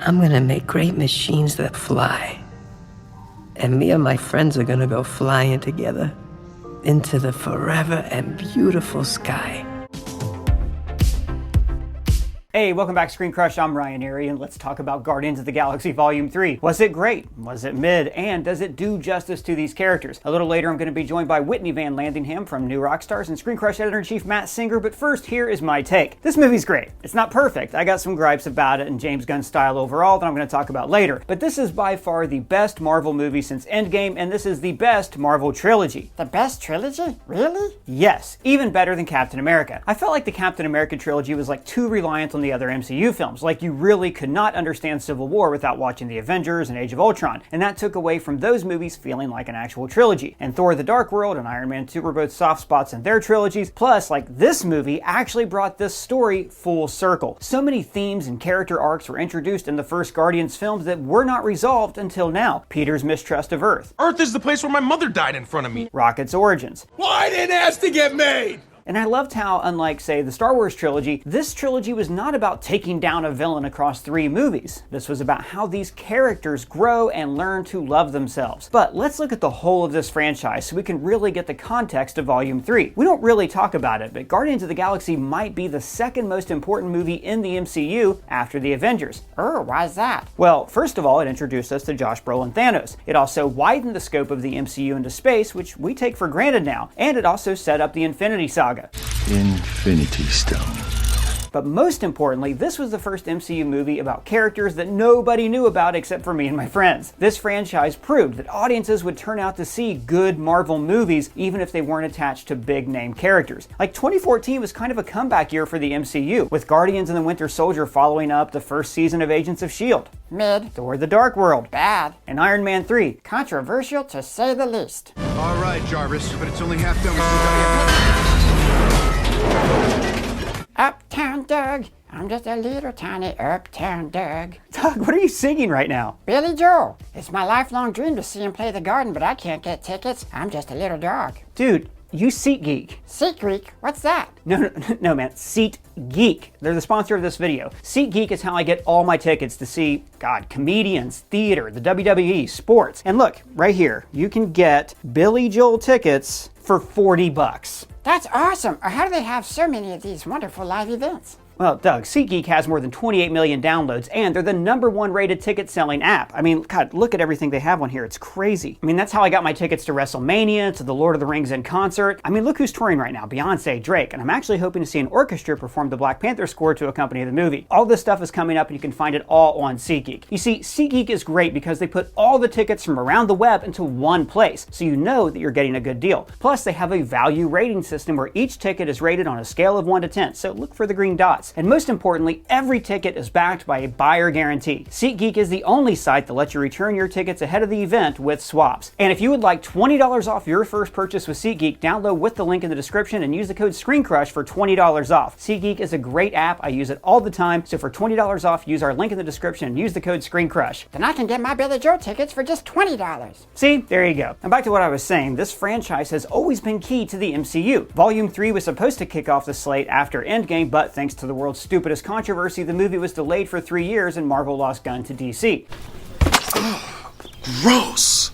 I'm gonna make great machines that fly. And me and my friends are gonna go flying together into the forever and beautiful sky. Hey, welcome back to ScreenCrush. I'm Ryan Arey, and let's talk about Guardians of the Galaxy Volume 3. Was it great? Was it mid? And does it do justice to these characters? A little later, I'm going to be joined by Whitney Van Landingham from New Rockstars and ScreenCrush Editor-in-Chief Matt Singer, but first, here is my take. This movie's great. It's not perfect. I got some gripes about it and James Gunn's style overall that I'm going to talk about later, but this is by far the best Marvel movie since Endgame, and this is the best Marvel trilogy. The best trilogy? Really? Yes, even better than Captain America. I felt like the Captain America trilogy was like too reliant on the other MCU films. Like, you really could not understand Civil War without watching the Avengers and Age of Ultron, and that took away from those movies feeling like an actual trilogy. And Thor: The Dark World and Iron Man 2 were both soft spots in their trilogies, plus, like, this movie actually brought this story full circle. So many themes and character arcs were introduced in the first Guardians films that were not resolved until now. Peter's mistrust of Earth. Earth is the place where my mother died in front of me. Rocket's origins. Well, I didn't ask to get made! And I loved how, unlike, say, the Star Wars trilogy, this trilogy was not about taking down a villain across 3 movies. This was about how these characters grow and learn to love themselves. But let's look at the whole of this franchise so we can really get the context of Volume 3. We don't really talk about it, but Guardians of the Galaxy might be the second most important movie in the MCU after the Avengers. Oh, why is that? Well, first of all, it introduced us to Josh Brolin Thanos. It also widened the scope of the MCU into space, which we take for granted now. And it also set up the Infinity Saga. Infinity Stone. But most importantly, this was the first MCU movie about characters that nobody knew about except for me and my friends. This franchise proved that audiences would turn out to see good Marvel movies even if they weren't attached to big name characters. Like, 2014 was kind of a comeback year for the MCU, with Guardians and the Winter Soldier following up the first season of Agents of S.H.I.E.L.D. Mid. Thor: The Dark World. Bad. And Iron Man 3. Controversial to say the least. All right, Jarvis, but it's only half done. We still gotta Uptown Doug. I'm just a little tiny Uptown Doug. Doug, what are you singing right now? Billy Joel. It's my lifelong dream to see him play the Garden, but I can't get tickets. I'm just a little dog. Dude, you SeatGeek. SeatGeek? What's that? No, man. SeatGeek. They're the sponsor of this video. SeatGeek is how I get all my tickets to see, comedians, theater, the WWE, sports. And look, right here, you can get Billy Joel tickets for $40. That's awesome. Or how do they have so many of these wonderful live events? Well, Doug, SeatGeek has more than 28 million downloads, and they're the #1 rated ticket-selling app. I mean, God, look at everything they have on here. It's crazy. I mean, that's how I got my tickets to WrestleMania, to the Lord of the Rings in concert. I mean, look who's touring right now, Beyonce, Drake, and I'm actually hoping to see an orchestra perform the Black Panther score to accompany the movie. All this stuff is coming up, and you can find it all on SeatGeek. You see, SeatGeek is great because they put all the tickets from around the web into one place, so you know that you're getting a good deal. Plus, they have a value rating system where each ticket is rated on a scale of 1 to 10, so look for the green dots. And most importantly, every ticket is backed by a buyer guarantee. SeatGeek is the only site that lets you return your tickets ahead of the event with swaps. And if you would like $20 off your first purchase with SeatGeek, download with the link in the description and use the code ScreenCrush for $20 off. SeatGeek is a great app. I use it all the time. So for $20 off, use our link in the description and use the code ScreenCrush. Then I can get my Billy Joel tickets for just $20. See? There you go. And back to what I was saying, this franchise has always been key to the MCU. Volume 3 was supposed to kick off the slate after Endgame, but thanks to the world's stupidest controversy, the movie was delayed for 3 years and Marvel lost Gunn to DC. Gross.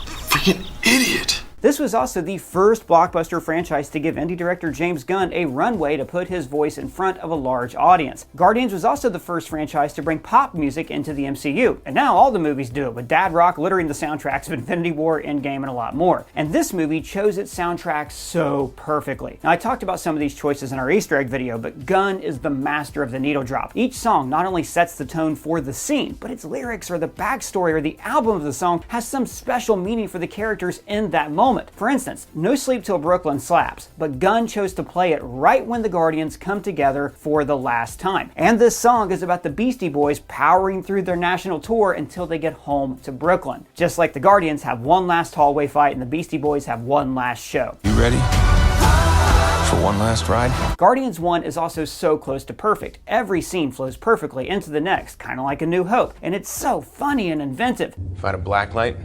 Freaking idiot. This was also the first blockbuster franchise to give indie director James Gunn a runway to put his voice in front of a large audience. Guardians was also the first franchise to bring pop music into the MCU, and now all the movies do it, with Dad Rock littering the soundtracks of Infinity War, Endgame, and a lot more. And this movie chose its soundtrack so perfectly. Now, I talked about some of these choices in our Easter egg video, but Gunn is the master of the needle drop. Each song not only sets the tone for the scene, but its lyrics or the backstory or the album of the song has some special meaning for the characters in that moment. For instance, No Sleep Till Brooklyn slaps, but Gunn chose to play it right when the Guardians come together for the last time. And this song is about the Beastie Boys powering through their national tour until they get home to Brooklyn. Just like the Guardians have one last hallway fight and the Beastie Boys have one last show. You ready for one last ride? Guardians 1 is also so close to perfect. Every scene flows perfectly into the next, kind of like A New Hope, and it's so funny and inventive. If I had a black light,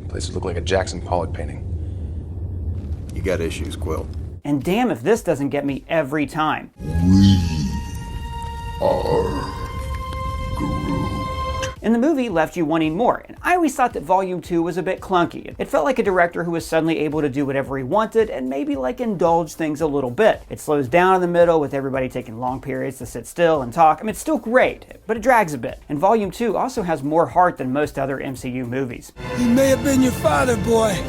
place would look like a Jackson Pollock painting. You got issues, Quill. And damn if this doesn't get me every time. We are And the movie left you wanting more, and I always thought that Volume 2 was a bit clunky. It felt like a director who was suddenly able to do whatever he wanted and maybe like indulge things a little bit. It slows down in the middle with everybody taking long periods to sit still and talk. I mean, it's still great, but it drags a bit. And Volume 2 also has more heart than most other MCU movies. He may have been your father, boy,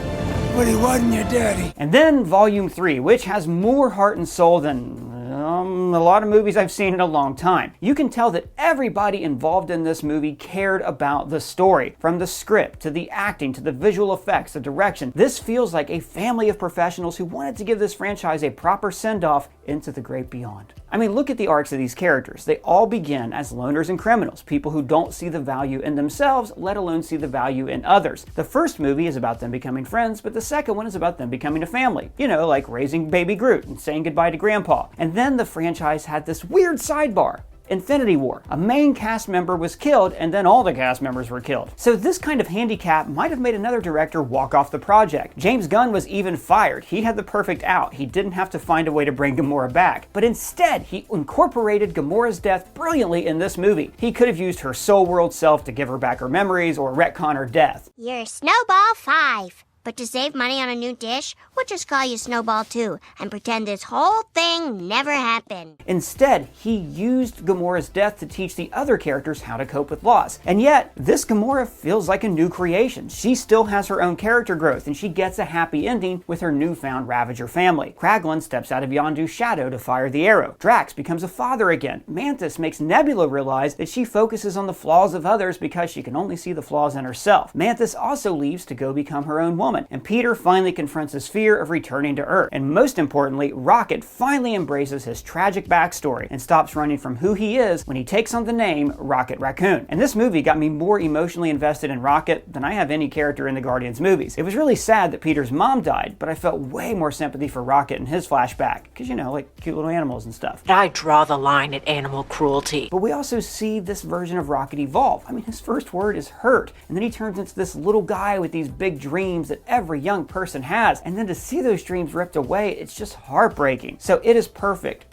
but he wasn't your daddy. And then Volume 3, which has more heart and soul than a lot of movies I've seen in a long time. You can tell that everybody involved in this movie cared about the story. From the script, to the acting, to the visual effects, the direction. This feels like a family of professionals who wanted to give this franchise a proper send-off into the great beyond. I mean, look at the arcs of these characters. They all begin as loners and criminals, people who don't see the value in themselves, let alone see the value in others. The first movie is about them becoming friends, but the second one is about them becoming a family. You know, like raising baby Groot and saying goodbye to Grandpa. And then the franchise had this weird sidebar. Infinity War. A main cast member was killed, and then all the cast members were killed. So this kind of handicap might have made another director walk off the project. James Gunn was even fired. He had the perfect out. He didn't have to find a way to bring Gamora back. But instead, he incorporated Gamora's death brilliantly in this movie. He could have used her soul world self to give her back her memories or retcon her death. You're Snowball 5. But to save money on a new dish, we'll just call you Snowball 2 and pretend this whole thing never happened. Instead, he used Gamora's death to teach the other characters how to cope with loss. And yet, this Gamora feels like a new creation. She still has her own character growth, and she gets a happy ending with her newfound Ravager family. Kraglin steps out of Yondu's shadow to fire the arrow. Drax becomes a father again. Mantis makes Nebula realize that she focuses on the flaws of others because she can only see the flaws in herself. Mantis also leaves to go become her own woman. And Peter finally confronts his fear of returning to Earth. And most importantly, Rocket finally embraces his tragic backstory and stops running from who he is when he takes on the name Rocket Raccoon. And this movie got me more emotionally invested in Rocket than I have any character in the Guardians movies. It was really sad that Peter's mom died, but I felt way more sympathy for Rocket and his flashback, because you know, like cute little animals and stuff. I draw the line at animal cruelty. But we also see this version of Rocket evolve. I mean, his first word is hurt, and then he turns into this little guy with these big dreams that every young person has, and then to see those dreams ripped away, it's just heartbreaking. So it is perfect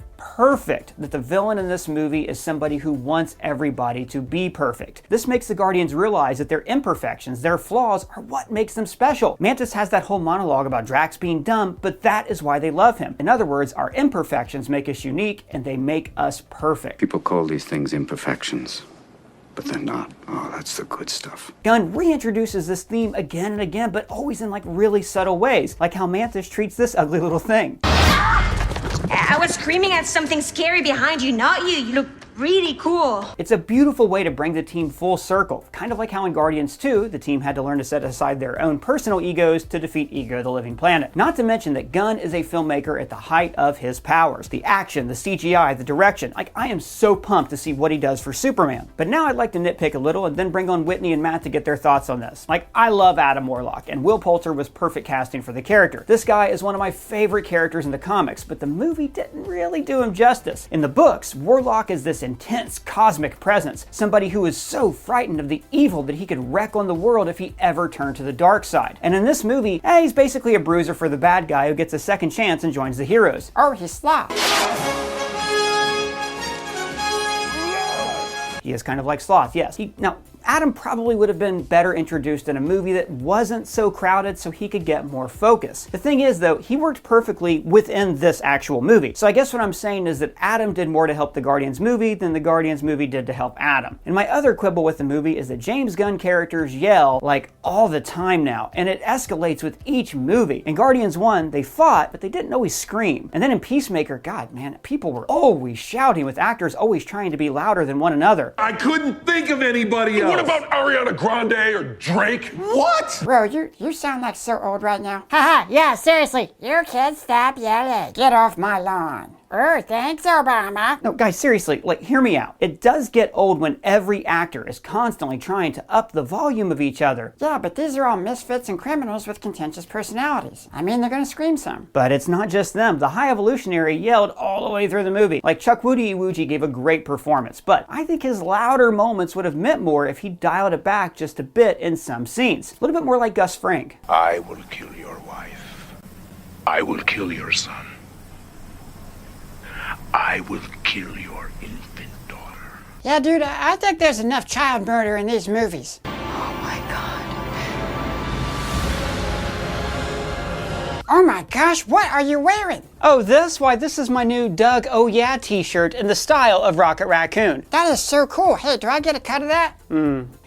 that the villain in this movie is somebody who wants everybody to be perfect. This makes the Guardians realize that their imperfections, their flaws, are what makes them special. Mantis has that whole monologue about Drax being dumb, but that is why they love him. In other words, our imperfections make us unique, and they make us perfect. People call these things imperfections, but they're not. Oh, that's the good stuff. Gunn reintroduces this theme again and again, but always in like really subtle ways, like how Mantis treats this ugly little thing. I was screaming at something scary behind you, not you. You look really cool. It's a beautiful way to bring the team full circle, kind of like how in Guardians 2, the team had to learn to set aside their own personal egos to defeat Ego the Living Planet. Not to mention that Gunn is a filmmaker at the height of his powers. The action, the CGI, the direction. Like, I am so pumped to see what he does for Superman. But now I'd like to nitpick a little and then bring on Whitney and Matt to get their thoughts on this. Like, I love Adam Warlock, and Will Poulter was perfect casting for the character. This guy is one of my favorite characters in the comics, but the movie didn't really do him justice. In the books, Warlock is this intense cosmic presence, somebody who is so frightened of the evil that he could wreck on the world if he ever turned to the dark side. And in this movie, he's basically a bruiser for the bad guy who gets a second chance and joins the heroes. Oh, he's Sloth. He is kind of like Sloth, yes. Now, Adam probably would have been better introduced in a movie that wasn't so crowded so he could get more focus. The thing is, though, he worked perfectly within this actual movie. So I guess what I'm saying is that Adam did more to help the Guardians movie than the Guardians movie did to help Adam. And my other quibble with the movie is that James Gunn characters yell like all the time now, and it escalates with each movie. In Guardians 1, they fought, but they didn't always scream. And then in Peacemaker, God, man, people were always shouting with actors always trying to be louder than one another. I couldn't think of anybody else. What about Ariana Grande or Drake? What? Bro, you sound like so old right now. Haha, yeah, seriously. You kids stop yelling. Get off my lawn. Oh, thanks, Obama. No, guys, seriously, like, hear me out. It does get old when every actor is constantly trying to up the volume of each other. Yeah, but these are all misfits and criminals with contentious personalities. I mean, they're gonna scream some. But it's not just them. The High Evolutionary yelled all the way through the movie. Like, Chuck Iwuji gave a great performance, but I think his louder moments would have meant more if he dialed it back just a bit in some scenes. A little bit more like Gus Fring. I will kill your wife. I will kill your son. I will kill your infant daughter. Yeah, dude, I think there's enough child murder in these movies. Oh my gosh, what are you wearing? Oh, this? Why, this is my new Doug Oh Yeah t-shirt in the style of Rocket Raccoon. That is so cool. Hey, do I get a cut of that?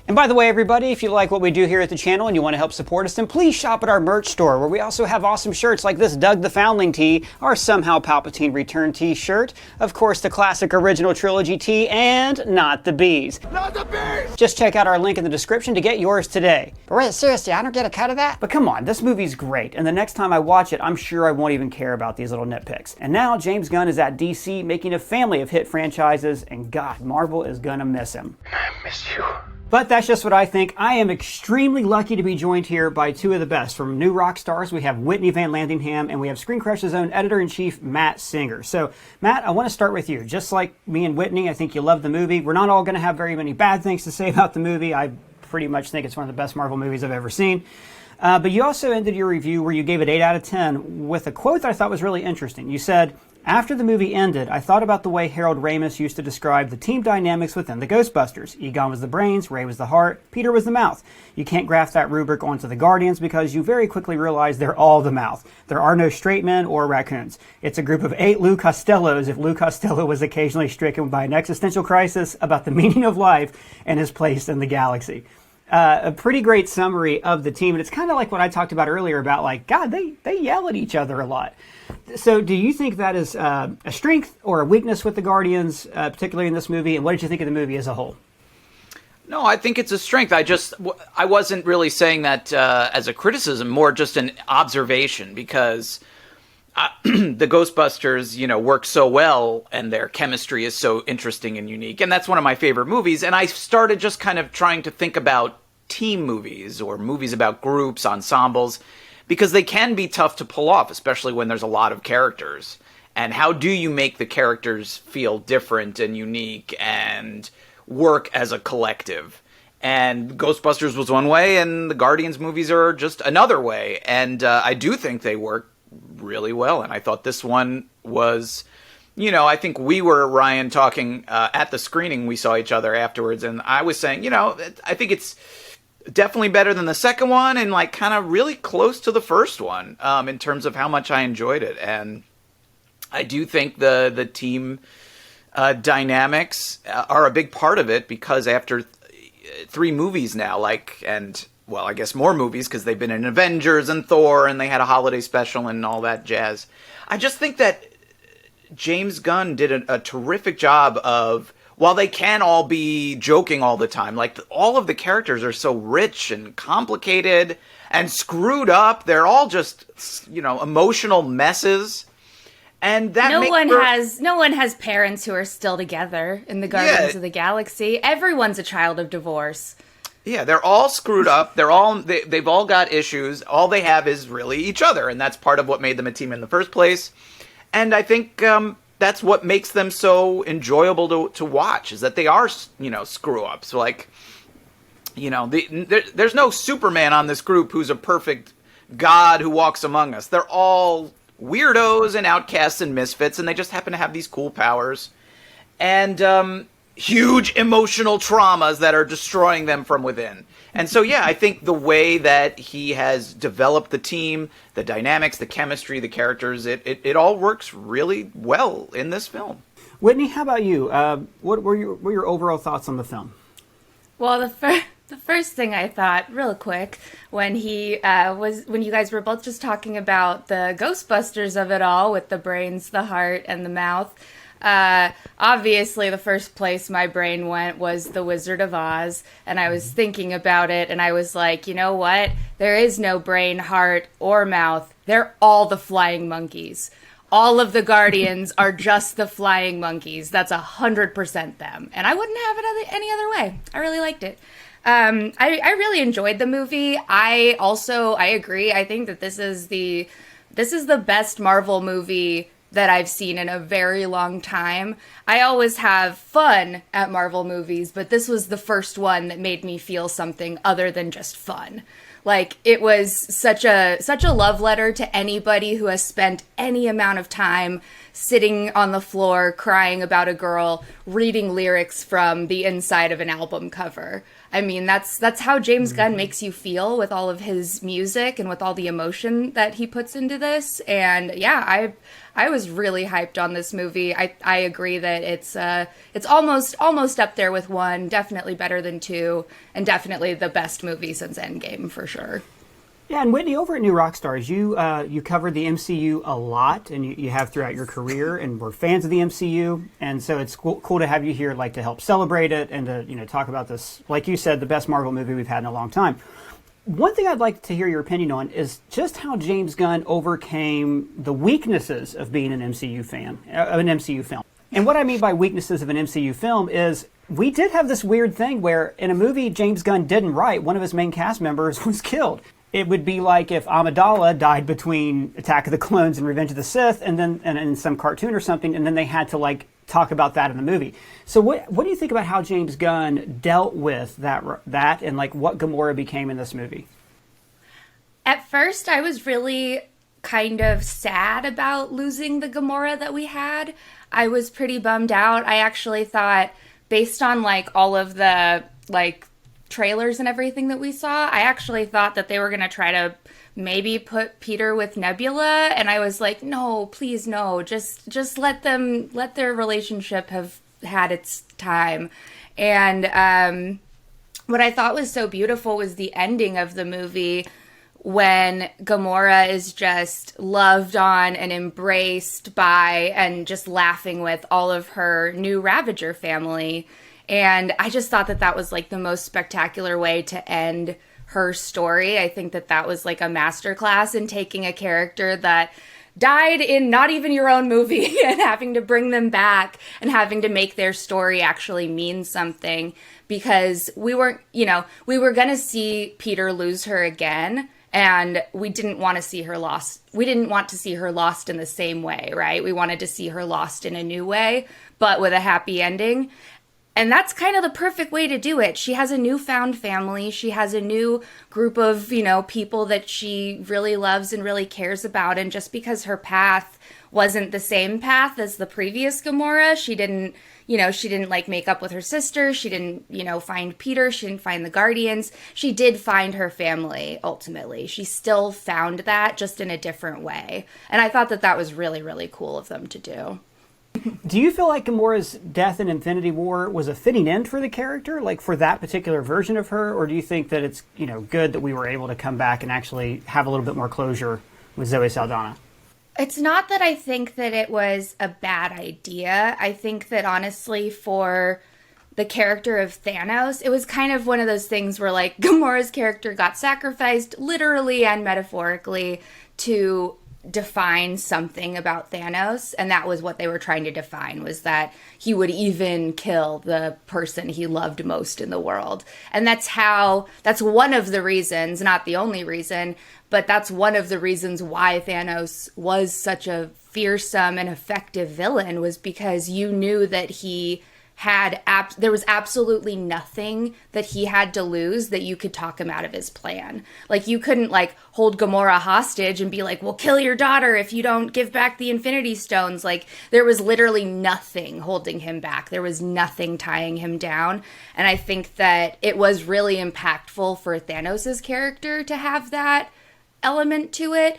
And by the way, everybody, if you like what we do here at the channel and you want to help support us, then please shop at our merch store, where we also have awesome shirts like this Doug the Foundling tee, our Somehow Palpatine Return t-shirt, of course the classic original trilogy tee, and Not the Bees. Not the bees! Just check out our link in the description to get yours today. But wait, seriously, I don't get a cut of that? But come on, this movie's great, and the next time I watch it, I'm sure I won't even care about these little nitpicks. And now James Gunn is at DC making a family of hit franchises, and God, Marvel is gonna miss him. I miss you. But that's just what I think. I am extremely lucky to be joined here by two of the best. From New Rock Stars, we have Whitney Van Landingham, and we have ScreenCrush's own editor-in-chief, Matt Singer. So, Matt, I want to start with you. Just like me and Whitney, I think you love the movie. We're not all going to have very many bad things to say about the movie. I pretty much think it's one of the best Marvel movies I've ever seen. But you also ended your review where you gave it 8 out of 10 with a quote that I thought was really interesting. You said, "After the movie ended, I thought about the way Harold Ramis used to describe the team dynamics within the Ghostbusters. Egon was the brains, Ray was the heart, Peter was the mouth. You can't graft that rubric onto the Guardians because you very quickly realize they're all the mouth. There are no straight men or raccoons. It's a group of 8 Lou Costellos if Lou Costello was occasionally stricken by an existential crisis about the meaning of life and his place in the galaxy." A pretty great summary of the team, and it's kind of like what I talked about earlier about, like, God, they yell at each other a lot. So do you think that is a strength or a weakness with the Guardians, particularly in this movie, and what did you think of the movie as a whole? No, I think it's a strength. I wasn't really saying that as a criticism, more just an observation, because the Ghostbusters, work so well, and their chemistry is so interesting and unique, and that's one of my favorite movies. And I started just kind of trying to think about team movies or movies about groups, ensembles, because they can be tough to pull off, especially when there's a lot of characters. And how do you make the characters feel different and unique and work as a collective? And Ghostbusters was one way, and the Guardians movies are just another way. And I do think they work really well, and I thought this one was, I think we were, Ryan, talking at the screening, we saw each other afterwards, and I was saying, I think it's definitely better than the second one, and like kind of really close to the first one in terms of how much I enjoyed it. And I do think the team dynamics are a big part of it, because after 3 movies now, well, I guess more movies, because they've been in Avengers and Thor, and they had a holiday special and all that jazz. I just think that James Gunn did a terrific job of, while they can all be joking all the time, all of the characters are so rich and complicated and screwed up. They're all just, emotional messes. And that no one has parents who are still together in the Guardians of the Galaxy. Everyone's a child of divorce. Yeah, they're all screwed up. They've all got issues. All they have is really each other, and that's part of what made them a team in the first place. And I think that's what makes them so enjoyable to watch, is that they are, screw ups. There's no Superman on this group who's a perfect god who walks among us. They're all weirdos and outcasts and misfits, and they just happen to have these cool powers. And huge emotional traumas that are destroying them from within. And so, I think the way that he has developed the team, the dynamics, the chemistry, the characters, it all works really well in this film. Whitney, how about you? What were your overall thoughts on the film? Well, the first thing I thought, real quick, when you guys were both just talking about the Ghostbusters of it all, with the brains, the heart, and the mouth. Obviously the first place my brain went was The Wizard of Oz, and I was thinking about it, and I was like, you know what? There is no brain, heart, or mouth. They're all the flying monkeys. All of the Guardians are just the flying monkeys. That's 100% them. And I wouldn't have it any other way. I really liked it. I really enjoyed the movie. I agree. I think that this is the best Marvel movie that I've seen in a very long time. I always have fun at Marvel movies, but this was the first one that made me feel something other than just fun. It was such a love letter to anybody who has spent any amount of time sitting on the floor crying about a girl reading lyrics from the inside of an album cover. I mean, that's how James Gunn makes you feel with all of his music and with all the emotion that he puts into this. And yeah, I was really hyped on this movie. I agree that it's almost up there with 1, definitely better than 2, and definitely the best movie since Endgame for sure. Yeah, and Whitney, over at New Rockstars, you covered the MCU a lot, and you have throughout your career, and we're fans of the MCU, and so it's cool to have you here, like, to help celebrate it and to talk about this, like you said, the best Marvel movie we've had in a long time. One thing I'd like to hear your opinion on is just how James Gunn overcame the weaknesses of being an MCU fan, of an MCU film. And what I mean by weaknesses of an MCU film is we did have this weird thing where in a movie James Gunn didn't write, one of his main cast members was killed. It would be like if Amidala died between Attack of the Clones and Revenge of the Sith, and then in some cartoon or something, and then they had to like talk about that in the movie. So what do you think about how James Gunn dealt with that and like what Gamora became in this movie? At first, I was really kind of sad about losing the Gamora that we had. I was pretty bummed out. I actually thought, based on like all of the like trailers and everything that we saw, I actually thought that they were going to try to maybe put Peter with Nebula, and I was like, no, please no, just let their relationship have had its time. And what I thought was so beautiful was the ending of the movie when Gamora is just loved on and embraced by and just laughing with all of her new Ravager family. And I just thought that was like the most spectacular way to end her story. I think that was like a masterclass in taking a character that died in not even your own movie and having to bring them back and having to make their story actually mean something, because we were going to see Peter lose her again. And we didn't want to see her lost. We didn't want to see her lost in the same way, right? We wanted to see her lost in a new way, but with a happy ending. And that's kind of the perfect way to do it. She has a newfound family. She has a new group of, people that she really loves and really cares about. And just because her path wasn't the same path as the previous Gamora, she didn't like make up with her sister. She didn't, find Peter. She didn't find the Guardians. She did find her family, ultimately. She still found that, just in a different way. And I thought that was really, really cool of them to do. Do you feel like Gamora's death in Infinity War was a fitting end for the character, like for that particular version of her? Or do you think that it's, good that we were able to come back and actually have a little bit more closure with Zoe Saldana? It's not that I think that it was a bad idea. I think that honestly, for the character of Thanos, it was kind of one of those things where like Gamora's character got sacrificed literally and metaphorically to define something about Thanos, and that was what they were trying to define, was that he would even kill the person he loved most in the world. And that's one of the reasons, not the only reason, but that's one of the reasons why Thanos was such a fearsome and effective villain, was because you knew that he had there was absolutely nothing that he had to lose that you could talk him out of his plan. Like, you couldn't like hold Gamora hostage and be like, "We'll kill your daughter if you don't give back the Infinity Stones." Like, there was literally nothing holding him back. There was nothing tying him down. And I think that it was really impactful for Thanos' character to have that element to it.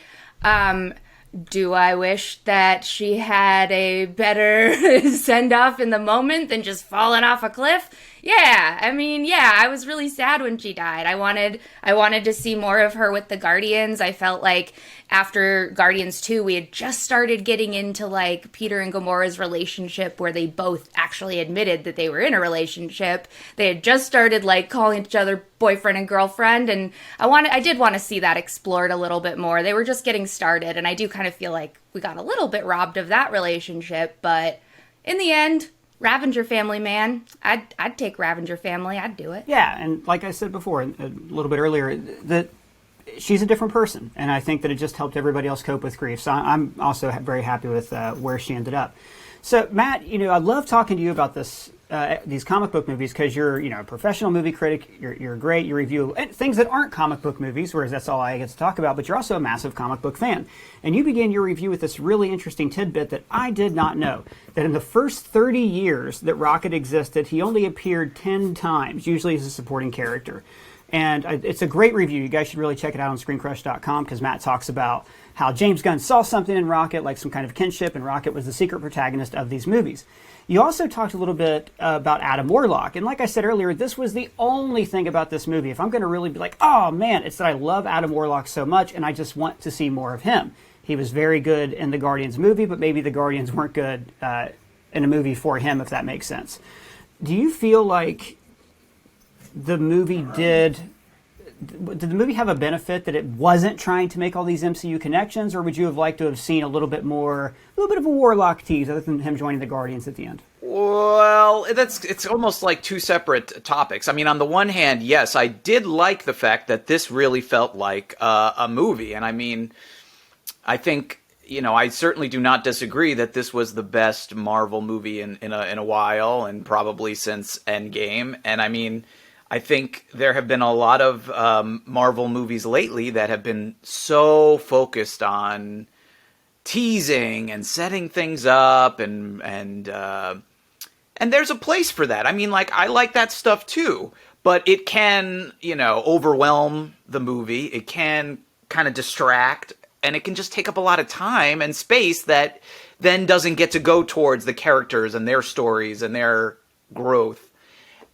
Do I wish that she had a better send-off in the moment than just falling off a cliff? Yeah, I was really sad when she died. I wanted to see more of her with the Guardians. I felt like after Guardians 2, we had just started getting into like Peter and Gamora's relationship, where they both actually admitted that they were in a relationship. They had just started like calling each other boyfriend and girlfriend, and I did want to see that explored a little bit more. They were just getting started, and I do kind of feel like we got a little bit robbed of that relationship, but in the end, Ravager family, man. I'd take Ravager family. I'd do it. Yeah, and like I said before, a little bit earlier, that she's a different person, and I think that it just helped everybody else cope with grief. So I'm also very happy with where she ended up. So Matt, I love talking to you about this these comic book movies because you're, a professional movie critic. You're great. You review things that aren't comic book movies, whereas that's all I get to talk about. But you're also a massive comic book fan, and you began your review with this really interesting tidbit that I did not know. That in the first 30 years that Rocket existed, he only appeared 10 times, usually as a supporting character. And it's a great review. You guys should really check it out on ScreenCrush.com because Matt talks about how James Gunn saw something in Rocket, like some kind of kinship, and Rocket was the secret protagonist of these movies. You also talked a little bit about Adam Warlock. And like I said earlier, this was the only thing about this movie. If I'm going to really be like, oh man, it's that I love Adam Warlock so much and I just want to see more of him. He was very good in the Guardians movie, but maybe the Guardians weren't good in a movie for him, if that makes sense. Do you feel like the movie did the movie have a benefit that it wasn't trying to make all these MCU connections, or would you have liked to have seen a little bit of a Warlock tease other than him joining the Guardians at the end? Well, it's almost like two separate topics. I mean, on the one hand, yes, I did like the fact that this really felt like a movie, and I mean, I think, I certainly do not disagree that this was the best Marvel movie in a while, and probably since Endgame. And I mean, I think there have been a lot of Marvel movies lately that have been so focused on teasing and setting things up, and there's a place for that. I mean, like, I like that stuff too, but it can, overwhelm the movie. It can kind of distract, and it can just take up a lot of time and space that then doesn't get to go towards the characters and their stories and their growth.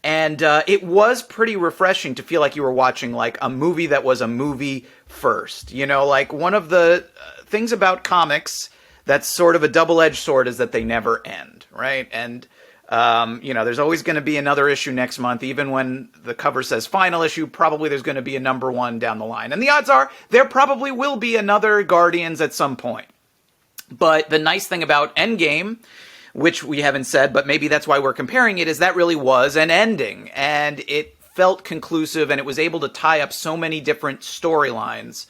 And it was pretty refreshing to feel like you were watching like a movie that was a movie first. Like one of the things about comics that's sort of a double-edged sword is that they never end, right? And, there's always going to be another issue next month. Even when the cover says final issue, probably there's going to be a number one down the line. And the odds are there probably will be another Guardians at some point. But the nice thing about Endgame, which we haven't said, but maybe that's why we're comparing it, is that really was an ending. And it felt conclusive, and it was able to tie up so many different storylines.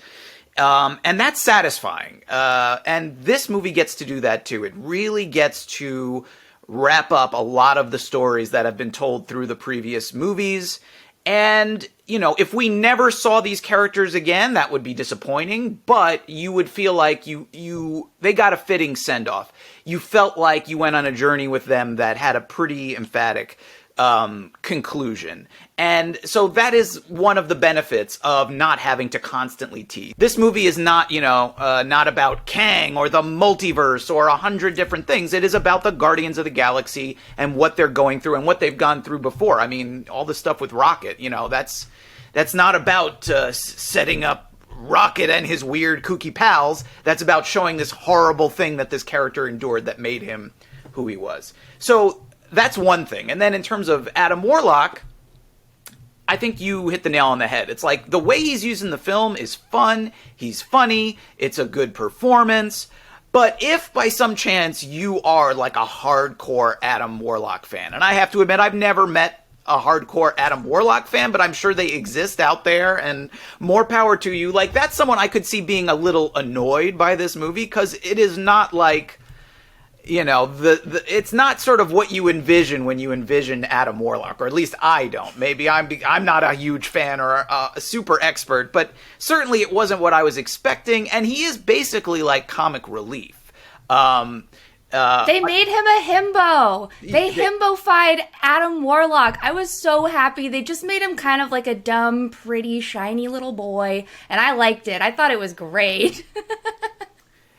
And that's satisfying. And this movie gets to do that too. It really gets to wrap up a lot of the stories that have been told through the previous movies. And, if we never saw these characters again, that would be disappointing, but you would feel like they got a fitting send-off. You felt like you went on a journey with them that had a pretty emphatic conclusion. And so that is one of the benefits of not having to constantly tease. This movie is not, not about Kang or the multiverse or 100 different things. It is about the Guardians of the Galaxy and what they're going through and what they've gone through before. I mean, all the stuff with Rocket, that's not about setting up Rocket and his weird kooky pals. That's about showing this horrible thing that this character endured that made him who he was. So that's one thing. And then in terms of Adam Warlock, I think you hit the nail on the head. It's like the way he's used in the film is fun. He's funny. It's a good performance. But if by some chance you are like a hardcore Adam Warlock fan, and I have to admit I've never met a hardcore Adam Warlock fan, but I'm sure they exist out there, and more power to you. Like, that's someone I could see being a little annoyed by this movie, because it is not like, it's not sort of what you envision when you envision Adam Warlock, or at least I don't. Maybe I'm not a huge fan or a super expert, but certainly it wasn't what I was expecting, and he is basically like comic relief. They made him a himbo. They himbofied Adam Warlock. I was so happy. They just made him kind of like a dumb, pretty, shiny little boy, and I liked it. I thought it was great.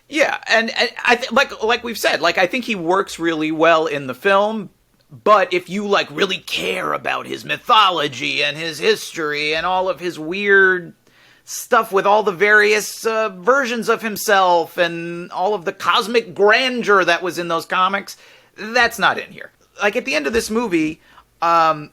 Yeah, and I like we've said, like, I think he works really well in the film, but if you like really care about his mythology and his history and all of his weird stuff with all the various versions of himself and all of the cosmic grandeur that was in those comics, that's not in here. Like, at the end of this movie, I'm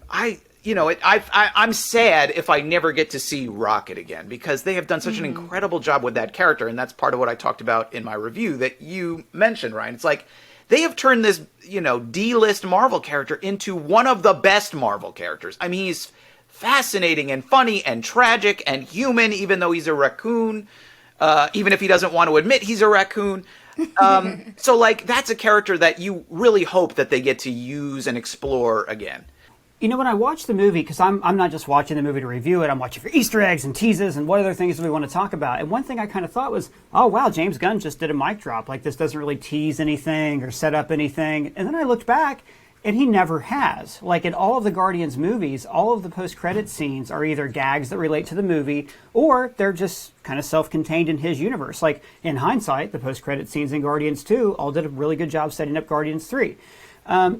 sad if I never get to see Rocket again, because they have done such an incredible job with that character, and that's part of what I talked about in my review that you mentioned, Ryan. It's like, they have turned this, D-list Marvel character into one of the best Marvel characters. I mean, he's fascinating and funny and tragic and human, even though he's a raccoon, even if he doesn't want to admit he's a raccoon. So, like, that's a character that you really hope that they get to use and explore again. You know, when I watch the movie, because I'm not just watching the movie to review it, I'm watching for Easter eggs and teases and what other things do we want to talk about. And one thing I kind of thought was, oh, wow, James Gunn just did a mic drop. Like, this doesn't really tease anything or set up anything. And then I looked back, and he never has. Like, in all of the Guardians movies, all of the post-credit scenes are either gags that relate to the movie, or they're just kind of self-contained in his universe. Like, in hindsight, the post-credit scenes in Guardians 2 all did a really good job setting up Guardians 3.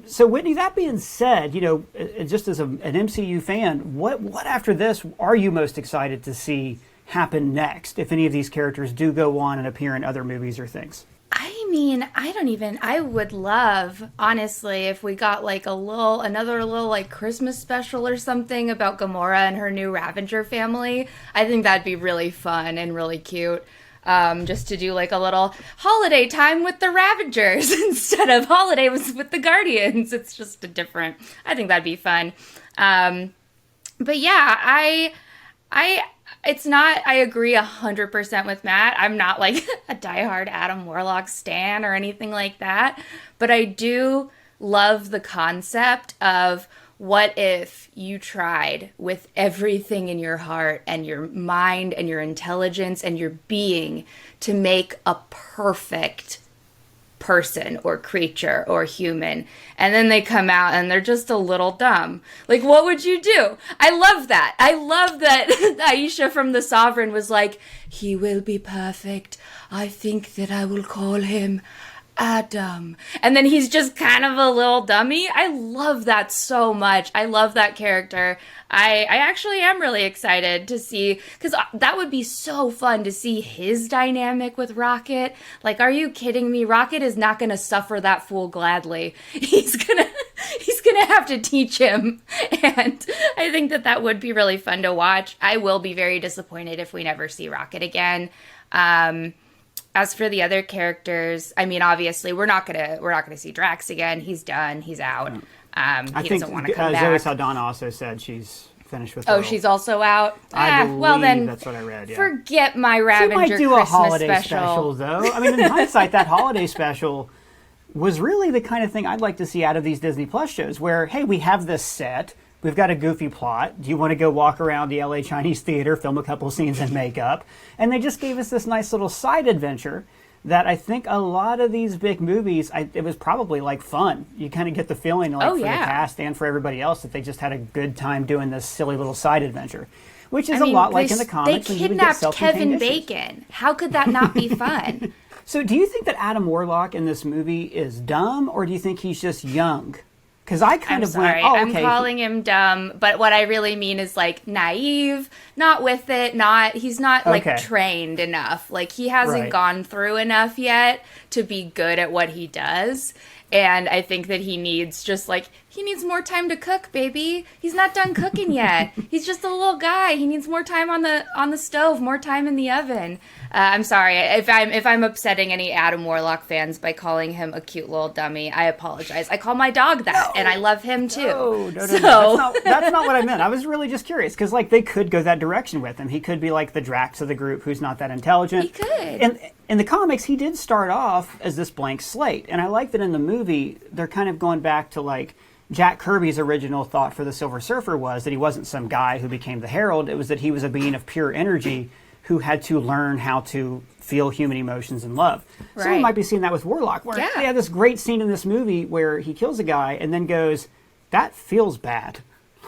So Whitney, that being said, you know, just as an MCU fan, what after this are you most excited to see happen next, if any of these characters do go on and appear in other movies or things? I mean, I would love, honestly, if we got like another little like Christmas special or something about Gamora and her new Ravager family. I think that'd be really fun and really cute. Just to do like a little holiday time with the Ravagers instead of holiday with the Guardians. It's just a different, I think that'd be fun. But yeah, I agree 100% with Matt. I'm not like a diehard Adam Warlock stan or anything like that, but I do love the concept of what if you tried with everything in your heart and your mind and your intelligence and your being to make a perfect person or creature or human, and then they come out and they're just a little dumb. Like, what would you do? I love that. I love that Aisha from The Sovereign was like, he will be perfect. I think that I will call him Adam. And then he's just kind of a little dummy. I love that so much. I love that character. I actually am really excited to see, because that would be so fun to see his dynamic with Rocket. Like, are you kidding me? Rocket is not going to suffer that fool gladly. He's gonna have to teach him. And I think that would be really fun to watch. I will be very disappointed if we never see Rocket again. As for the other characters, I mean, obviously, we're not gonna see Drax again. He's done. He's out. He doesn't want to come back. Zoe Saldana also said she's finished with. Oh, she's also out. I believe well then, that's what I read. Yeah. Forget my Ravager Christmas special. She might do a holiday special, though. I mean, in hindsight, that holiday special was really the kind of thing I'd like to see out of these Disney Plus shows, where hey, we have this set. We've got a goofy plot. Do you want to go walk around the LA Chinese Theater, film a couple scenes in makeup? And they just gave us this nice little side adventure that I think a lot of these big movies, it was probably like fun. You kind of get the feeling like for the cast and for everybody else that they just had a good time doing this silly little side adventure. Which is a lot like in the comics. They kidnapped Kevin Bacon. How could that not be fun? So do you think that Adam Warlock in this movie is dumb, or do you think he's just young? Because I kind of went, oh, okay. I'm calling him dumb, but what I really mean is like naive, not with it, he's not like trained enough. Like he hasn't gone through enough yet to be good at what he does. And I think that he needs more time to cook, baby. He's not done cooking yet. He's just a little guy. He needs more time on the stove, more time in the oven. I'm sorry if I'm upsetting any Adam Warlock fans by calling him a cute little dummy. I apologize. I call my dog that, and I love him too. No. That's not what I meant. I was really just curious because like they could go that direction with him. He could be like the Drax of the group, who's not that intelligent. He could. And in the comics, he did start off as this blank slate, and I like that in the movie they're kind of going back to like Jack Kirby's original thought for the Silver Surfer was that he wasn't some guy who became the Herald. It was that he was a being of pure energy who had to learn how to feel human emotions and love. Right. So we might be seeing that with Warlock, where they have this great scene in this movie where he kills a guy and then goes, that feels bad,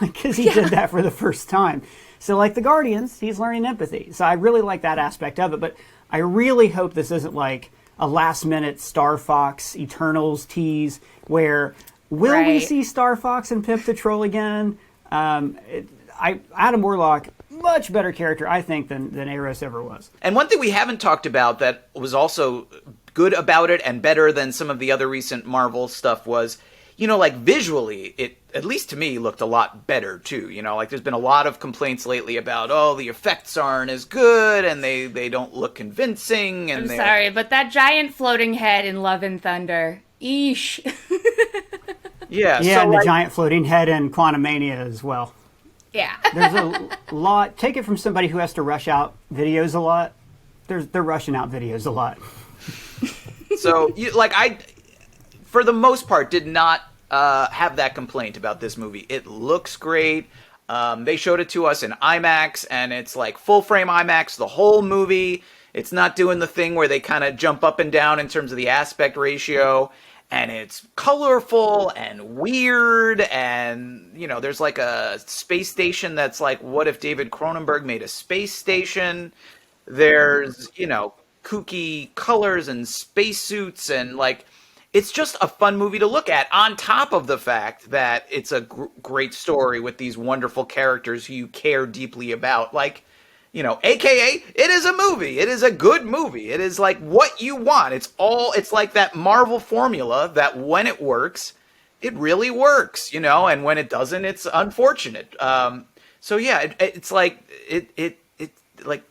because he did that for the first time. So like the Guardians, he's learning empathy. So I really like that aspect of it, but I really hope this isn't like a last-minute Star Fox Eternals tease where will we see Star Fox and Pip the Troll again? Adam Warlock, much better character, I think, than Eros ever was. And one thing we haven't talked about that was also good about it and better than some of the other recent Marvel stuff was, you know, like visually, it, at least to me, looked a lot better too. You know, like there's been a lot of complaints lately about, oh, the effects aren't as good and they don't look convincing. And I'm sorry, but that giant floating head in Love and Thunder, eesh. Yeah, so and the giant floating head in Quantumania as well. Yeah. There's a lot. Take it from somebody who has to rush out videos a lot. They're rushing out videos a lot. So, for the most part, did not have that complaint about this movie. It looks great. They showed it to us in IMAX, and it's like full frame IMAX the whole movie. It's not doing the thing where they kind of jump up and down in terms of the aspect ratio. And it's colorful and weird, and, there's like a space station that's like, what if David Cronenberg made a space station? There's, kooky colors and spacesuits, and, it's just a fun movie to look at, on top of the fact that it's a great story with these wonderful characters who you care deeply about. AKA, it is a movie. It is a good movie. It is like what you want. It's like that Marvel formula that when it works, it really works, and when it doesn't, it's unfortunate. It's like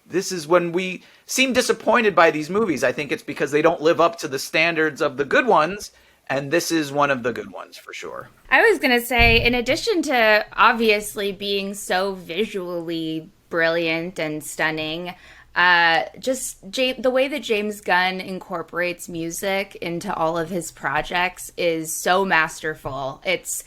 this is when we seem disappointed by these movies. I think it's because they don't live up to the standards of the good ones, and this is one of the good ones for sure. I was going to say, in addition to obviously being so visually brilliant and stunning, the way that James Gunn incorporates music into all of his projects is so masterful. It's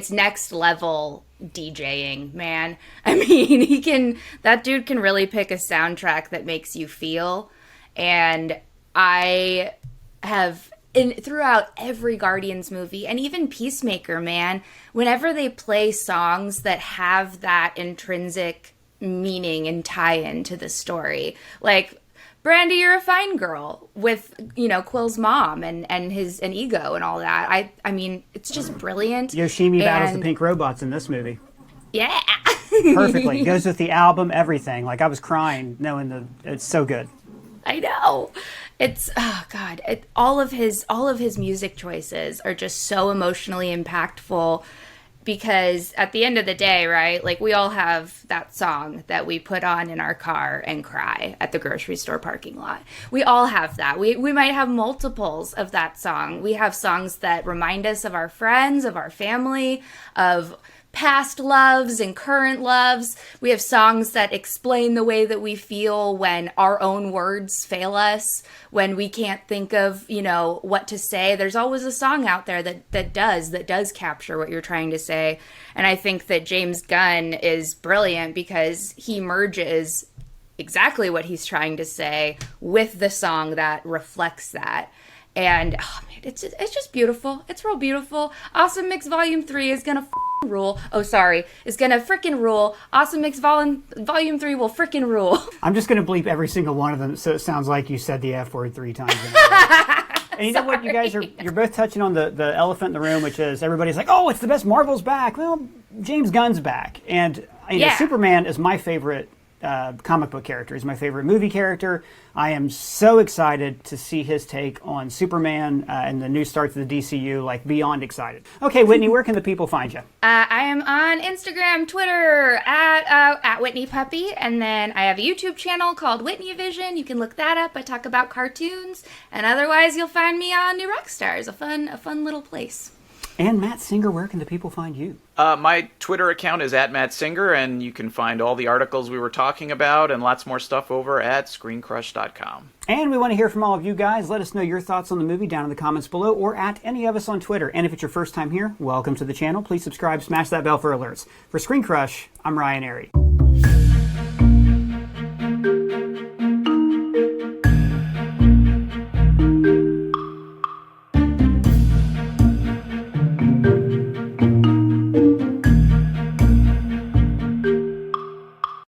next level DJing, man. I mean, that dude can really pick a soundtrack that makes you feel. And I have, throughout every Guardians movie, and even Peacemaker, man, whenever they play songs that have that intrinsic meaning and tie-in to the story, like Brandy, You're a Fine Girl with, Quill's mom and Ego and all that. I mean, it's just brilliant. Yoshimi battles the pink robots in this movie. Yeah. Perfectly. Goes with the album, everything. I was crying knowing it's so good. I know. It's, oh God, all of his music choices are just so emotionally impactful. Because at the end of the day, right, we all have that song that we put on in our car and cry at the grocery store parking lot. We all have that. We might have multiples of that song. We have songs that remind us of our friends, of our family, of past loves and current loves. We have songs that explain the way that we feel when our own words fail us, when we can't think of, what to say. There's always a song out there that does capture what you're trying to say. And I think that James Gunn is brilliant because he merges exactly what he's trying to say with the song that reflects that. And it's just beautiful. It's real beautiful. Awesome Mix Volume 3 is gonna rule. Is gonna frickin' rule. Awesome Mix Volume 3 will frickin' rule. I'm just gonna bleep every single one of them, so it sounds like you said the F word 3 times. And you know what, you guys you're both touching on the elephant in the room, which is everybody's like, oh, it's the best. Marvel's back. Well, James Gunn's back, and Superman is my favorite comic book character. He's my favorite movie character. I am so excited to see his take on Superman and the new start to the DCU, beyond excited. Okay, Whitney, where can the people find you? I am on Instagram, Twitter, at Whitney Puppy, and then I have a YouTube channel called Whitney Vision. You can look that up. I talk about cartoons, and otherwise you'll find me on New Rockstars, a fun little place. And Matt Singer, where can the people find you? My Twitter account is @MattSinger, and you can find all the articles we were talking about and lots more stuff over at ScreenCrush.com. And we want to hear from all of you guys. Let us know your thoughts on the movie down in the comments below or at any of us on Twitter. And if it's your first time here, welcome to the channel. Please subscribe, smash that bell for alerts. For ScreenCrush, I'm Ryan Arey.